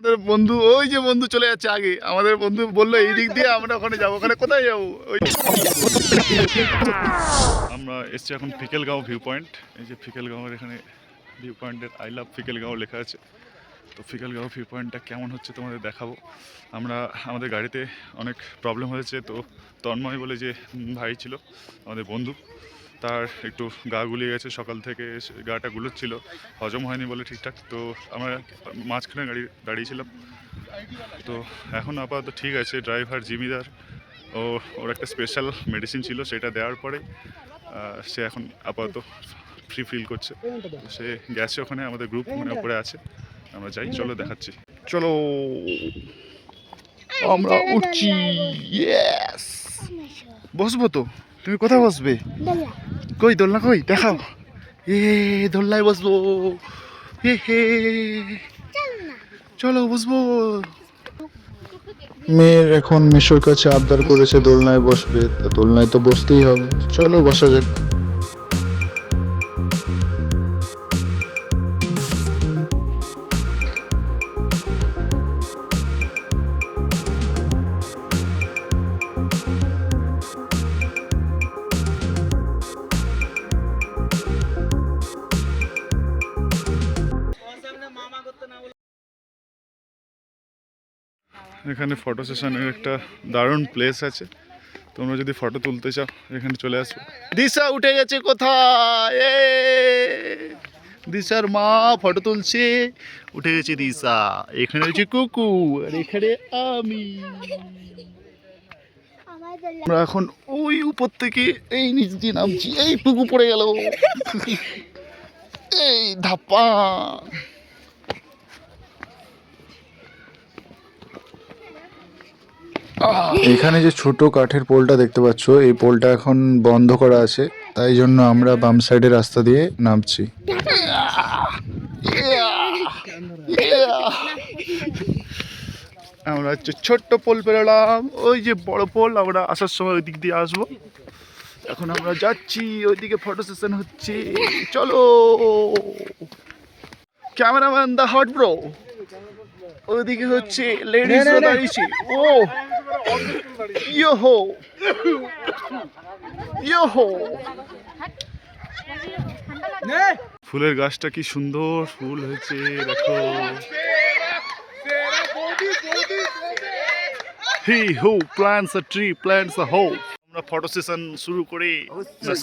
আমাদের বন্ধু ওই যে বন্ধু চলে যাচ্ছে আগে। আমাদের বন্ধু বললো এই দিক দিয়ে আমরা ওখানে যাবো। ওখানে কোথায় যাবো? ওই আমরা এসছি এখন ফিকেলগাঁও ভিউ পয়েন্ট। এই যে ফিকেলগাঁওয়ের এখানে ভিউ পয়েন্টের আই লাভ ফিকেলগাঁও লেখা আছে। তো ফিকেলগাঁও ভিউ পয়েন্টটা কেমন হচ্ছে তোমাদের দেখাবো। আমাদের গাড়িতে অনেক প্রবলেম হয়েছে। তো তন্ময় বলে যে ভাই ছিল আমাদের বন্ধু, তার একটু গা গুলিয়ে গেছে, সকাল থেকে গাটা গুলোচ্ছিল, হজম হয়নি বলে ঠিকঠাক। তো আমরা মাঝখানে দাঁড়িয়েছিলাম। তো এখন আপাতত ঠিক আছে। ড্রাইভার জিমিদার ওর একটা স্পেশাল মেডিসিন ছিল, সেটা দেওয়ার পরে সে এখন আপাতত ফ্রি ফিল করছে। সে গেছে ওখানে, আমাদের গ্রুপ মানে উপরে আছে। আমরা যাই, চলো দেখাচ্ছি। চলো আমরা উঠছি। ইয়েস, বসবো তো। তুমি কোথায় বসবে? কই দোলনা কই দেখাও। এ দোলনায় বসবো। হে হে, চলো বসবো। মেয়ের এখন মিশোর কাছে আবদার করেছে দোলনায় বসবে, তো দোলনায় তো বসতেই হবে। চলো বসা যাক। এখানে ফটো সেশনের একটা দারুণ প্লেস আছে। তোমরা যদি ফটো তুলতে চাও এখানে চলে আসো। দিশা উঠে গেছে কোথায়? দিশার মা ফটো তুলছে। উঠে গেছে দিশা। এখানে হচ্ছে কুকু আর এখানে আমি। আমরা এখন ওই উপর থেকে এই নিচ দিয়ে নামছি। এই পুকু পড়ে গেল। এই ধাপ্পা। এখানে যে ছোট কাঠের পোলটা দেখতে পাচ্ছ, এই পোলটা এখন বন্ধ করা আছে, তাই জন্য আমরা বাম সাইডের রাস্তা দিয়ে নামছি। আমরা হচ্ছে ছোট্ট পোল পেরোলাম। ওই যে বড় পোল, আমরা আসার সময় ওই দিক দিয়ে আসবো। এখন আমরা যাচ্ছি, ওইদিকে ফটো সেশন হচ্ছে। চলো। ক্যামেরাম্যান দা হট ব্রো। ওইদিকে হচ্ছে লেডিস দাঁড়িয়েছি। ও ইয়োহো ইয়োহো। ফুলের গাছটা কি সুন্দর ফুল হয়েছে দেখো। He who plants a tree plants a hope. আমরা ফটো সেশন শুরু করে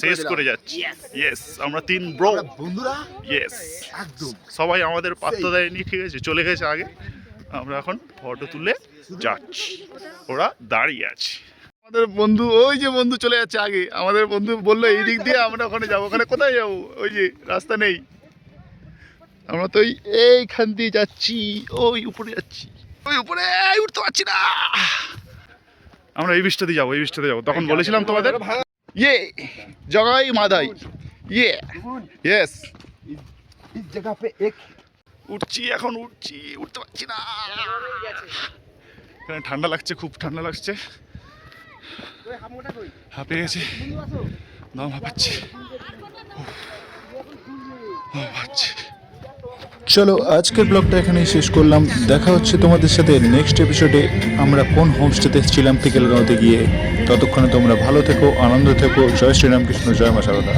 শেষ করে যাচ্ছি। ইয়েস, আমরা তিন ব্রো বন্ধুরা। ইয়েস, একদম সবাই আমাদের পাত্তা দেয়নি, ঠিক আছে, চলে গেছে আগে। আমরা এখন ফটো তুলে যাচ্ছি, ওরা দাঁড়িয়ে আছে। আমাদের বন্ধু ওই যে বন্ধু চলে যাচ্ছে আগে। আমাদের বন্ধু বললো এই দিক দিয়ে আমরা ওখানে যাবো। ওখানে কোথায় যাবো? ওই যে রাস্তা নেই। আমরা তো এইখান দিয়ে যাচ্ছি, ওই উপরে যাচ্ছি। ওই উপরে উঠতে পারছি না। আমরা এই বৃষ্টিতে যাবো, এই বৃষ্টিতে যাবো। তখন বলেছিলাম তোমাদের ইয়ে জগাই মাদাই। ইয়ে ইয়েস, इस जगह पे एक উঠছি, এখন উঠছি, উঠতে পারছি না। এখানে ঠান্ডা লাগছে, খুব ঠান্ডা লাগছে। হাঁপিয়ে গেছে, দম হাঁপাচ্ছে। চলো আজকের ব্লগটা এখানেই শেষ করলাম। দেখা হচ্ছে তোমাদের সাথে নেক্সট এপিসোডে। আমরা কোন হোমস্টেতে ছিলাম ফিকেলগাঁওতে গিয়ে। ততক্ষণে তোমরা ভালো থেকো, আনন্দ থেকো। জয় শ্রীরামকৃষ্ণ, জয় মা শারদা।